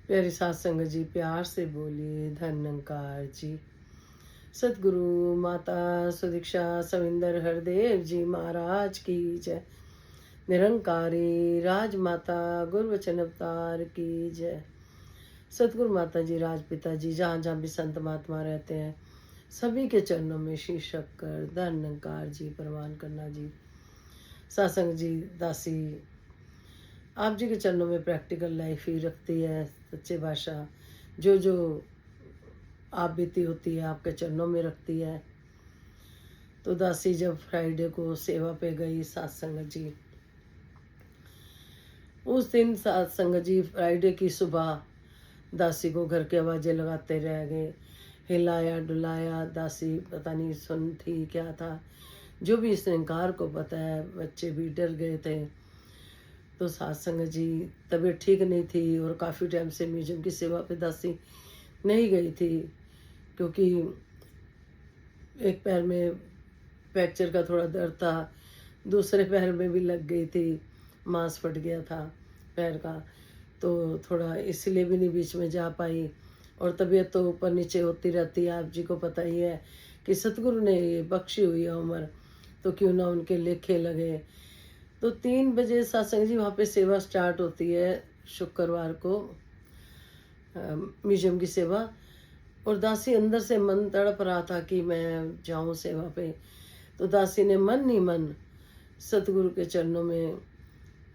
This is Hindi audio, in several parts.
प्यारी सात संगत जी, प्यार से बोलिए धन निरंकार जी। सतगुरु माता सुदीक्षा सविंदर हरदेव जी महाराज की जय। निरंकारी राजमाता गुरवचन अवतार की जय। सतगुरु माता जी, राजपिता जी, जहाँ जहाँ भी संत महात्मा रहते हैं सभी के चरणों में शीश रख कर धन निरंकार जी प्रवान करना जी। सासंग जी दासी आप जी के चरणों में प्रैक्टिकल लाइफ ही रखती है, सच्चे भाषा जो जो आप बीती होती है आपके चरणों में रखती है। तो दासी जब फ्राइडे को सेवा पे गई सत्संग जी, उस दिन सत्संग जी फ्राइडे की सुबह दासी को घर के आवाज़ें लगाते रह गए, हिलाया डुलाया। दासी पता नहीं सुन थी क्या था, जो भी इस निरंकार को पता है। बच्चे भी डर गए थे। तो सत्संग जी तबीयत ठीक नहीं थी और काफ़ी टाइम से म्यूजियम की सेवा पे दासी नहीं गई थी, क्योंकि एक पैर में फ्रैक्चर का थोड़ा दर्द था, दूसरे पैर में भी लग गई थी, मांस फट गया था पैर का, तो थोड़ा इसलिए भी नहीं बीच में जा पाई। और तबीयत तो ऊपर नीचे होती रहती है, आप जी को पता ही है कि सतगुरु ने ये बख्शी हुई है उम्र, तो क्यों ना उनके लेखे लगे। तो 3 बजे सत्संग जी वहाँ पे सेवा स्टार्ट होती है शुक्रवार को, म्यूजियम की सेवा। और दासी अंदर से मन तड़प रहा था कि मैं जाऊं सेवा पे। तो दासी ने मन ही मन सतगुरु के चरणों में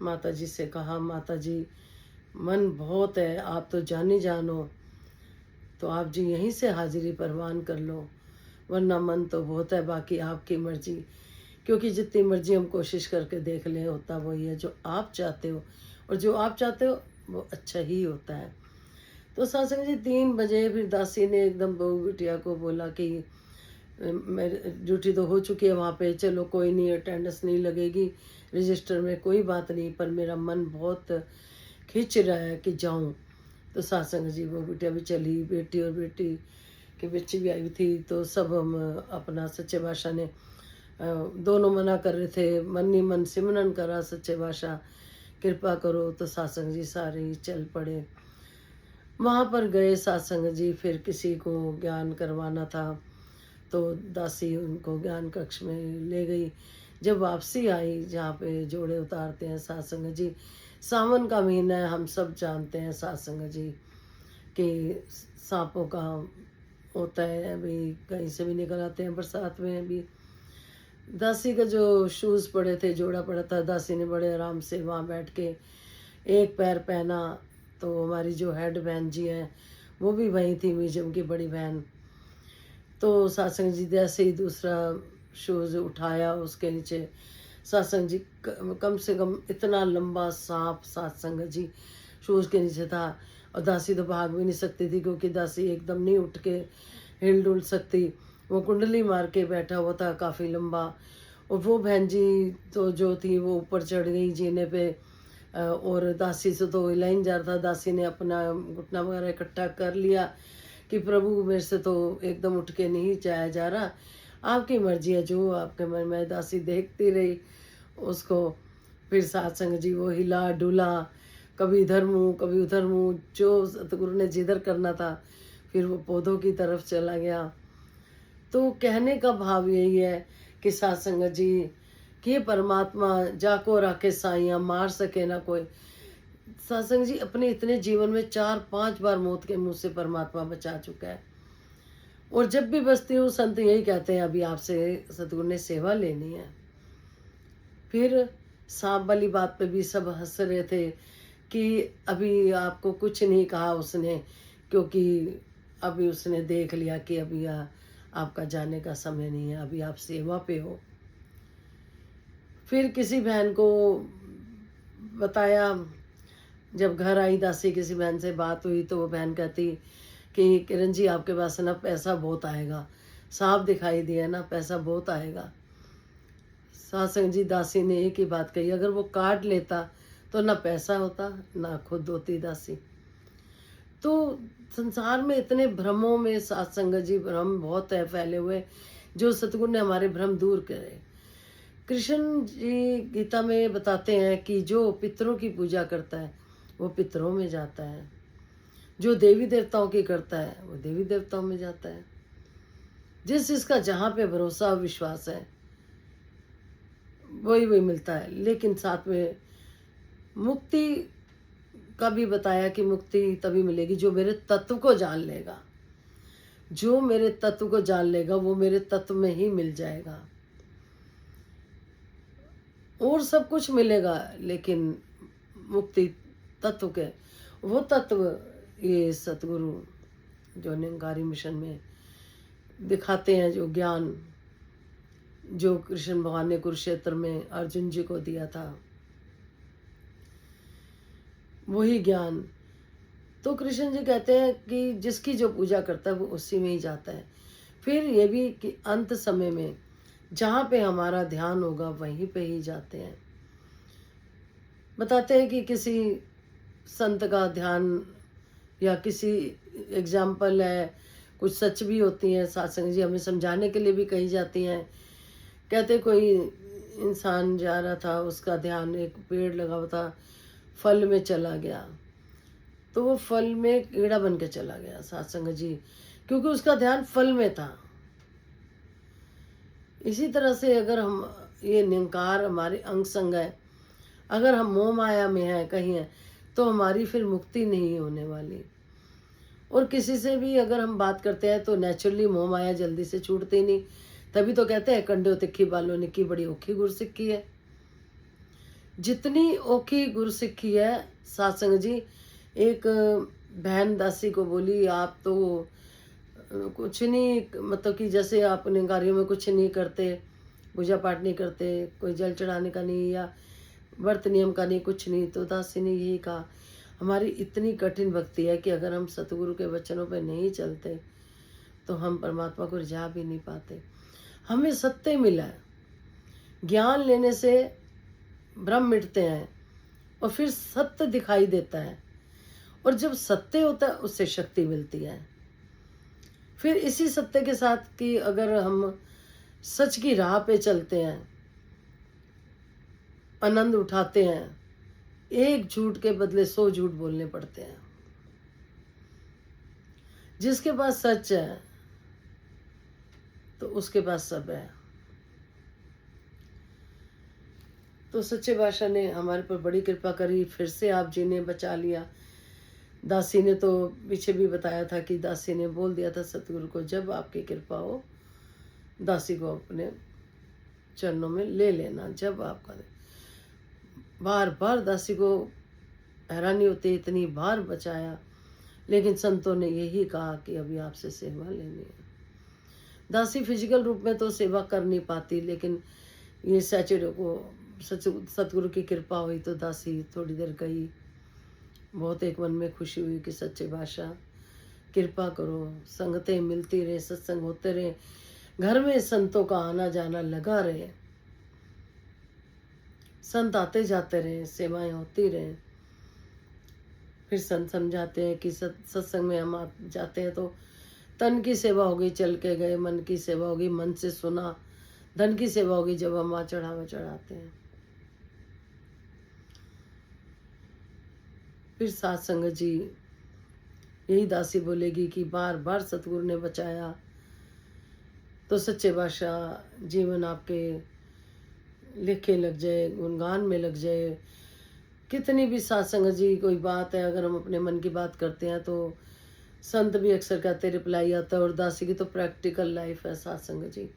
माता जी से कहा, माता जी मन बहुत है, आप तो जानी जानो, तो आप जी यहीं से हाजिरी परवान कर लो, वरना मन तो बहुत है, बाकी आपकी मर्जी। क्योंकि जितनी मर्जी हम कोशिश करके देख लें, होता वही है जो आप चाहते हो, और जो आप चाहते हो वो अच्छा ही होता है। तो सत्संग जी 3 बजे फिर दासी ने एकदम बहू बिटिया को बोला कि मेरी ड्यूटी तो हो चुकी है वहाँ पे, चलो कोई नहीं, अटेंडेंस नहीं लगेगी रजिस्टर में, कोई बात नहीं, पर मेरा मन बहुत खिंच रहा है कि जाऊँ। तो सत्संग जी वो बिटिया भी चली, बेटी और बेटी की बच्ची भी आई थी। तो सब हम अपना सच्चे भाषा ने दोनों मना कर रहे थे, मन ही मन सिमरन करा, सच्चे भाषा कृपा करो। तो सत्संग जी सारे ही चल पड़े, वहाँ पर गए सत्संग जी। फिर किसी को ज्ञान करवाना था, तो दासी उनको ज्ञान कक्ष में ले गई। जब वापसी आई जहाँ पे जोड़े उतारते हैं सत्संग जी, सावन का महीना है, हम सब जानते हैं सत्संग जी कि सांपों का होता है, अभी कहीं से भी निकल आते हैं, बरसात में भी। दासी का जो शूज़ पड़े थे, जोड़ा पड़ा था, दासी ने बड़े आराम से वहाँ बैठ के एक पैर पहना। तो हमारी जो हेड बहन जी हैं वो भी वहीं थी, म्यूजियम की बड़ी बहन। तो सत्संग जी जैसे ही दूसरा शूज़ उठाया, उसके नीचे सत्संग जी कम से कम इतना लंबा सांप सत्संग जी शूज़ के नीचे था। और दासी तो भाग भी नहीं सकती थी, क्योंकि दासी एकदम नहीं उठ के हिल डुल सकती, वो कुंडली मार के बैठा हुआ था काफ़ी लंबा। और वो बहन जी तो जो थी वो ऊपर चढ़ गई जीने पे, और दासी से तो हिला ही नहीं जा रहा था। दासी ने अपना घुटना वगैरह इकट्ठा कर लिया कि प्रभु मेरे से तो एकदम उठ के नहीं जाया जा रहा, आपकी मर्जी है, जो आपके मन में। दासी देखती रही उसको। फिर सत्संग जी वो हिला डुला, कभी इधर मुँह कभी उधर मुँह, जो सतगुरु ने जिधर करना था फिर वो पौधों की तरफ चला गया। तो कहने का भाव यही है कि सत्संग जी कि परमात्मा जाको राखे साइयाँ, मार सके ना कोई। सत्संग जी अपने इतने जीवन में 4-5 बार मौत के मुंह से परमात्मा बचा चुका है। और जब भी बसती हूँ संत यही कहते हैं, अभी आपसे सतगुरु ने सेवा लेनी है। फिर सांप वाली बात पे भी सब हंस रहे थे कि अभी आपको कुछ नहीं कहा उसने, क्योंकि अभी उसने देख लिया कि अभी आपका जाने का समय नहीं है, अभी आप सेवा पे हो। फिर किसी बहन को बताया, जब घर आई दासी किसी बहन से बात हुई, तो वो बहन कहती कि किरण जी आपके पास ना पैसा बहुत आएगा, सांप दिखाई दिया ना, पैसा बहुत आएगा। सत्संग जी दासी ने एक ही बात कही, अगर वो काट लेता तो ना पैसा होता ना खुद होती दासी। तो संसार में इतने भ्रमों में सत्संग जी भ्रम बहुत है फैले हुए, जो सतगुरु ने हमारे भ्रम दूर करे। कृष्ण जी गीता में बताते हैं कि जो पितरों की पूजा करता है वो पितरों में जाता है। जो देवी देवताओं की करता है वो देवी देवताओं में जाता है। जिसका जहाँ पे भरोसा और विश्वास है वही वही मिलता है। लेकिन साथ में मुक्ति का भी बताया कि मुक्ति तभी मिलेगी जो मेरे तत्व को जान लेगा। जो मेरे तत्व को जान लेगा वो मेरे तत्व में ही मिल जाएगा। और सब कुछ मिलेगा लेकिन मुक्ति तत्व के, वो तत्व ये सतगुरु जो निरंकारी मिशन में दिखाते हैं, जो ज्ञान जो कृष्ण भगवान ने कुरुक्षेत्र में अर्जुन जी को दिया था, वही ज्ञान। तो कृष्ण जी कहते हैं कि जिसकी जो पूजा करता है वो उसी में ही जाता है। फिर ये भी कि अंत समय में जहाँ पे हमारा ध्यान होगा वहीं पे ही जाते हैं। बताते हैं कि किसी संत का ध्यान या किसी एग्जाम्पल है, कुछ सच भी होती हैं, सत्संग जी हमें समझाने के लिए भी कही जाती हैं। कहते कोई इंसान जा रहा था, उसका ध्यान एक पेड़ लगा हुआ था, फल में चला गया, तो वो फल में कीड़ा बन के चला गया सत्संग जी, क्योंकि उसका ध्यान फल में था। इसी तरह से अगर हम ये निरंकार हमारे अंग संग है, अगर हम मोह माया में हैं कहीं हैं, तो हमारी फिर मुक्ति नहीं होने वाली। और किसी से भी अगर हम बात करते हैं तो नेचुरली मोह माया जल्दी से छूटती नहीं। तभी तो कहते हैं कंडो तिखी बालों निकी, बड़ी औखी गुर सिक्खी है। जितनी औखी गुर सिक्खी है सत्संग जी, एक बहन दासी को बोली आप तो कुछ नहीं, मतलब कि जैसे आप निरंकारियों में कुछ नहीं करते, पूजा पाठ नहीं करते, कोई जल चढ़ाने का नहीं या व्रत नियम का नहीं, कुछ नहीं। तो दासी ने यही कहा हमारी इतनी कठिन भक्ति है कि अगर हम सतगुरु के वचनों पर नहीं चलते तो हम परमात्मा को रिझा भी नहीं पाते। हमें सत्य मिला है, ज्ञान लेने से भ्रम मिटते हैं और फिर सत्य दिखाई देता है, और जब सत्य होता है उससे शक्ति मिलती है। फिर इसी सत्य के साथ कि अगर हम सच की राह पे चलते हैं, आनंद उठाते हैं, एक झूठ के बदले 100 झूठ बोलने पड़ते हैं। जिसके पास सच है तो उसके पास सब है। तो सच्चे बादशाह ने हमारे पर बड़ी कृपा करी, फिर से आप जी ने बचा लिया। दासी ने तो पीछे भी बताया था कि दासी ने बोल दिया था सतगुरु को जब आपकी कृपा हो दासी को अपने चरणों में ले लेना, जब आपका। बार बार दासी को हैरानी होती, इतनी बार बचाया, लेकिन संतों ने यही कहा कि अभी आपसे सेवा लेनी है। दासी फिजिकल रूप में तो सेवा कर नहीं पाती, लेकिन ये सैचुरे को सतगुरु की कृपा हुई तो दासी थोड़ी देर गई। बहुत एक मन में खुशी हुई कि सच्चे बादशाह कृपा करो, संगतें मिलती रहे, सत्संग होते रहे, घर में संतों का आना जाना लगा रहे, संत आते जाते रहे, सेवाएं होती रहे। फिर संत समझाते हैं कि सत्संग में हम जाते हैं तो तन की सेवा होगी, चल के गए, मन की सेवा होगी, मन से सुना, धन की सेवा होगी जब हम वहाँ चढ़ावा चढ़ाते हैं। फिर सत्संग जी यही दासी बोलेगी कि बार बार सतगुरु ने बचाया, तो सच्चे बादशाह जीवन आपके लिखे लग जाए, गुणगान में लग जाए। कितनी भी सत्संग जी कोई बात है, अगर हम अपने मन की बात करते हैं तो संत भी अक्सर कहते रिप्लाई आता है। और दासी की तो प्रैक्टिकल लाइफ है सत्संग जी।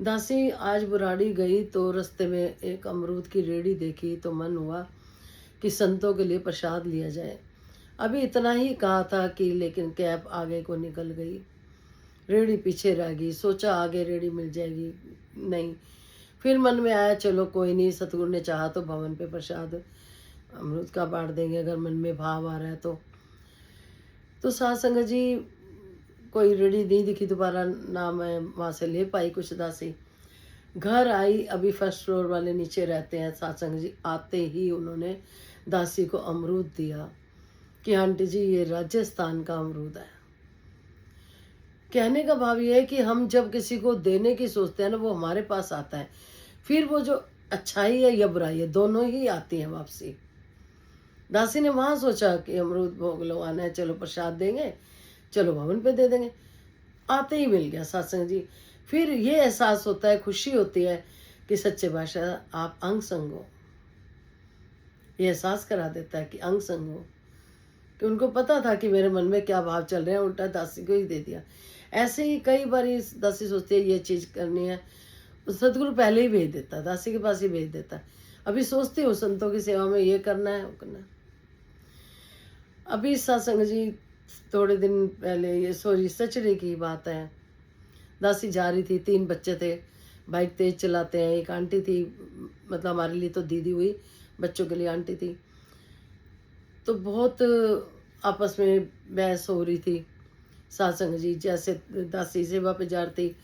दासी आज बुराड़ी गई तो रास्ते में एक अमरूद की रेड़ी देखी तो मन हुआ कि संतों के लिए प्रसाद लिया जाए। अभी इतना ही कहा था कि लेकिन कैब आगे को निकल गई, रेड़ी पीछे रह गई। सोचा आगे रेड़ी मिल जाएगी, नहीं। फिर मन में आया चलो कोई नहीं, सतगुरु ने चाहा तो भवन पे प्रसाद अमरूद का बांट देंगे, अगर मन में भाव आ रहा है तो सत्संग जी कोई रेड़ी नहीं दिखी दोबारा, ना मैं वहाँ से ले पाई कुछ। दासी घर आई, अभी फर्स्ट फ्लोर वाले नीचे रहते हैं सत्संग जी। आते ही उन्होंने दासी को अमरूद दिया कि आंटी जी ये राजस्थान का अमरूद है। कहने का भाव ये है कि हम जब किसी को देने की सोचते हैं ना, वो हमारे पास आता है, फिर वो जो अच्छाई है या बुराई है दोनों ही आती हैं वापसी। दासी ने वहां सोचा कि अमरूद भोग लगवाना है, चलो प्रसाद देंगे, चलो भवन पे दे देंगे। आते ही मिल गया सत्संग जी। फिर ये एहसास होता है, खुशी होती है कि सच्चे बादशाह आप अंग संग हो। ये एहसास करा देता है कि अंग संग हो, कि उनको पता था कि मेरे मन में क्या भाव चल रहे हैं, उल्टा दासी को ही दे दिया। ऐसे ही कई बार दासी सोचती है ये चीज करनी है, सतगुरु पहले ही भेज देता है, दासी के पास ही भेज देता है। अभी सोचती हूँ संतों की सेवा में ये करना है, वो करना है। अभी सत्संग जी थोड़े दिन पहले, ये सॉरी सचड़े की बात है, दासी जा रही थी, 3 बच्चे थे, बाइक तेज चलाते हैं। एक आंटी थी, मतलब हमारे लिए तो दीदी हुई, बच्चों के लिए आंटी थी। तो बहुत आपस में बहस हो रही थी। सत्संग जी जैसे दासी सेवा पे जा रही थी,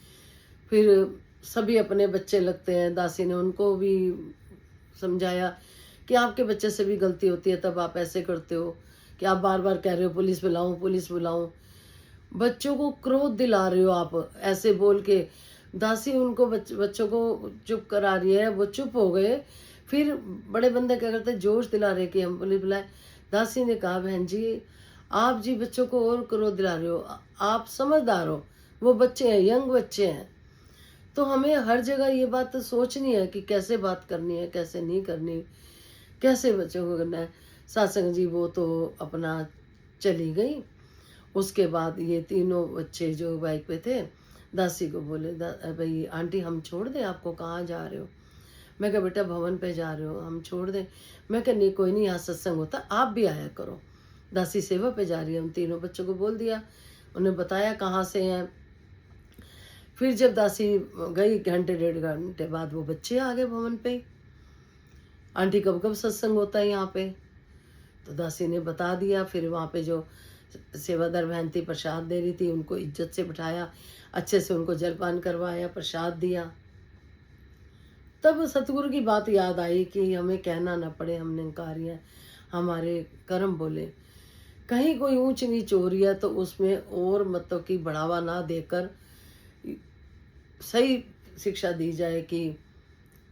फिर सभी अपने बच्चे लगते हैं। दासी ने उनको भी समझाया कि आपके बच्चे से भी गलती होती है, तब आप ऐसे करते हो कि आप बार बार कह रहे हो पुलिस बुलाऊं, पुलिस बुलाऊं। बच्चों को क्रोध दिला रहे हो आप ऐसे बोल के। दासी उनको बच्चों को चुप करा रही है, वो चुप हो गए। फिर बड़े बंदे क्या करते, जोश दिला रहे कि हम पुलिस बुलाए। दासी ने कहा, बहन जी आप जी बच्चों को और क्रोध दिला रहे हो, आप समझदार हो, वो बच्चे हैं, यंग बच्चे हैं। तो हमें हर जगह ये बात सोचनी है कि कैसे बात करनी है, कैसे नहीं करनी, कैसे बच्चों को करना है। सत्संग जी वो तो अपना चली गई। उसके बाद ये तीनों बच्चे जो बाइक पे थे, दासी को बोले, भाई आंटी हम छोड़ दें आपको, कहाँ जा रहे हो? मैं कहा बेटा भवन पे जा रहे हो, हम छोड़ दें? मैं कहा नहीं, कोई नहीं, यहाँ सत्संग होता, आप भी आया करो। दासी सेवा पे जा रही है। हम तीनों बच्चों को बोल दिया, उन्हें बताया कहाँ से हैं। फिर जब दासी गई, घंटे 1.5 घंटे बाद वो बच्चे आ गए भवन पे। आंटी कब कब सत्संग होता है यहाँ पे? तो दासी ने बता दिया। फिर वहाँ पे जो सेवादार बहन थी, प्रसाद दे रही थी, उनको इज्जत से बिठाया, अच्छे से उनको जलपान करवाया, प्रसाद दिया। तब सतगुरु की बात याद आई कि हमें कहना ना पड़े हम निरंकारी हैं, हमारे कर्म बोले। कहीं कोई ऊंच नीच हो रही है तो उसमें और मतलब कि बढ़ावा ना देकर सही शिक्षा दी जाए कि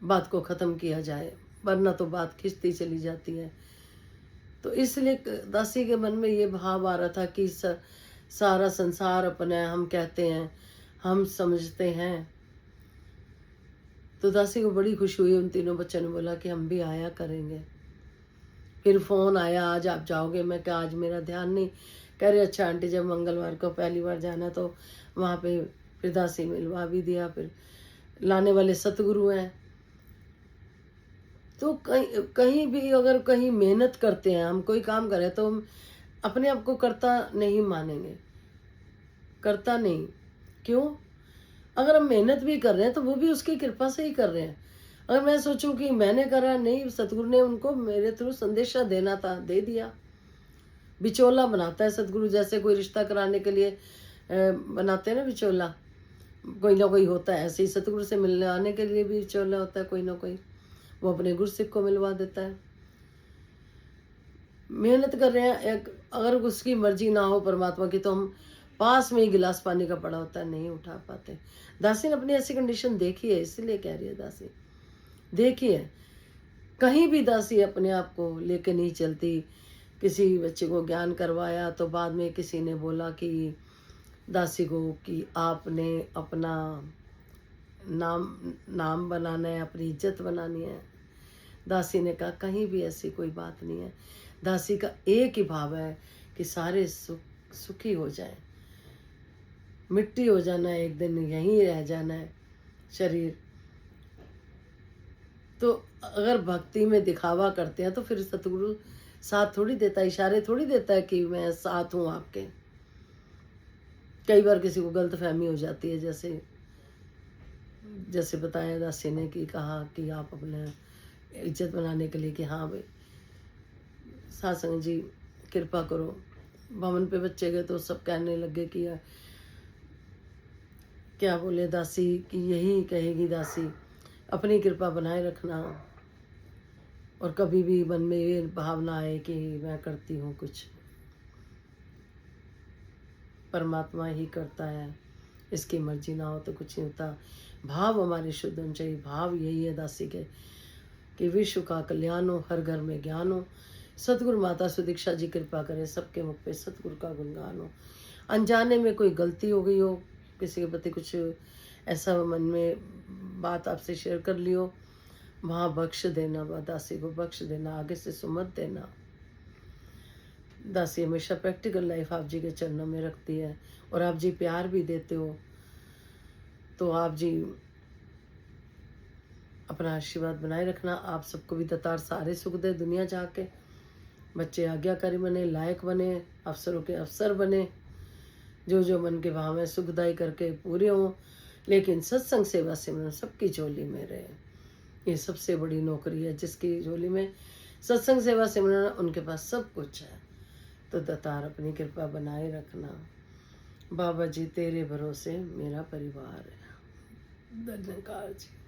बात को ख़त्म किया जाए, वरना तो बात खिंचती चली जाती है। तो इसलिए दासी के मन में ये भाव आ रहा था कि सारा संसार अपना है, हम कहते हैं, हम समझते हैं। तो दासी को बड़ी खुशी हुई। उन तीनों बच्चों ने बोला कि हम भी आया करेंगे। फिर फ़ोन आया, आज आप जाओगे? मैं कहा आज मेरा ध्यान नहीं। कह रहे अच्छा आंटी, जब मंगलवार को पहली बार जाना तो वहाँ पे फिर दासी मिलवा भी दिया। फिर लाने वाले सतगुरु हैं। तो कहीं कहीं भी अगर कहीं मेहनत करते हैं, हम कोई काम करें, तो हम अपने आप को करता नहीं मानेंगे, करता नहीं। क्यों? अगर हम मेहनत भी कर रहे हैं तो वो भी उसकी कृपा से ही कर रहे हैं। अगर मैं सोचूं कि मैंने करा, नहीं, सतगुरु ने उनको मेरे थ्रू संदेशा देना था, दे दिया। बिचौला बनाता है सतगुरु, जैसे कोई रिश्ता कराने के लिए बनाते हैं ना बिचौला, कोई ना कोई होता है। ऐसे ही सतगुरु से मिलने आने के लिए भी बिचौला होता है कोई ना कोई, वो अपने गुरसिख को मिलवा देता है। मेहनत कर रहे हैं, एक अगर उसकी मर्जी ना हो परमात्मा की, तो हम पास में ही गिलास पानी का पड़ा होता है, नहीं उठा पाते। दासी ने अपनी ऐसी कंडीशन देखी है, इसलिए कह रही है दासी, देखी है। कहीं भी दासी अपने आप को लेके नहीं चलती। किसी बच्चे को ज्ञान करवाया तो बाद में किसी ने बोला कि दासी को कि आपने अपना नाम नाम बनाना है, अपनी इज्जत बनानी है। दासी ने कहा कहीं भी ऐसी कोई बात नहीं है। दासी का एक ही भाव है कि सारे सुखी हो जाएं। मिट्टी हो जाना है, एक दिन यहीं रह जाना है शरीर। तो अगर भक्ति में दिखावा करते हैं तो फिर सतगुरु साथ थोड़ी देता है, इशारे थोड़ी देता है कि मैं साथ हूँ आपके। कई बार किसी को गलत फहमी हो जाती है, जैसे जैसे बताया दासी ने कि कहा कि आप अपने इज्जत बनाने के लिए कि हाँ भाई सत्संग जी कृपा करो। भवन पे बच्चे गए तो सब कहने लगे कि क्या बोले दासी कि यही कहेगी दासी, अपनी कृपा बनाए रखना और कभी भी मन में ये भावना आए कि मैं करती हूँ कुछ, परमात्मा ही करता है, इसकी मर्जी ना हो तो कुछ नहीं होता। भाव हमारे शुद्ध होने चाहिए। भाव यही है दासी के कि विश्व का कल्याण हो, हर घर में ज्ञान हो, सतगुरु माता सुदीक्षा जी कृपा करें, सबके मुख पे सतगुरु का गुणगान हो। अनजाने में कोई गलती हो गई हो, किसी के प्रति कुछ ऐसा मन में बात आपसे शेयर कर ली हो, वहाँ बख्श देना, दासी को बख्श देना, आगे से सुमत देना। दासी हमेशा प्रैक्टिकल लाइफ आप जी के चरणों में रखती है, और आप जी प्यार भी देते हो, तो आप जी अपना आशीर्वाद बनाए रखना। आप सबको भी दतार सारे सुख दे दुनिया जाके, बच्चे आज्ञाकारी बने, लायक बने, अफसरों के अफसर बने, जो जो मन के भाव में सुखदाई करके पूरे हों, लेकिन सत्संग सेवा सिमरन सबकी झोली में रहे। ये सबसे बड़ी नौकरी है, जिसकी झोली में सत्संग सेवा सिमरन उनके पास सब कुछ है। तो दतार अपनी कृपा बनाए रखना। बाबा जी तेरे भरोसे मेरा परिवार है। धन्यवाद जी।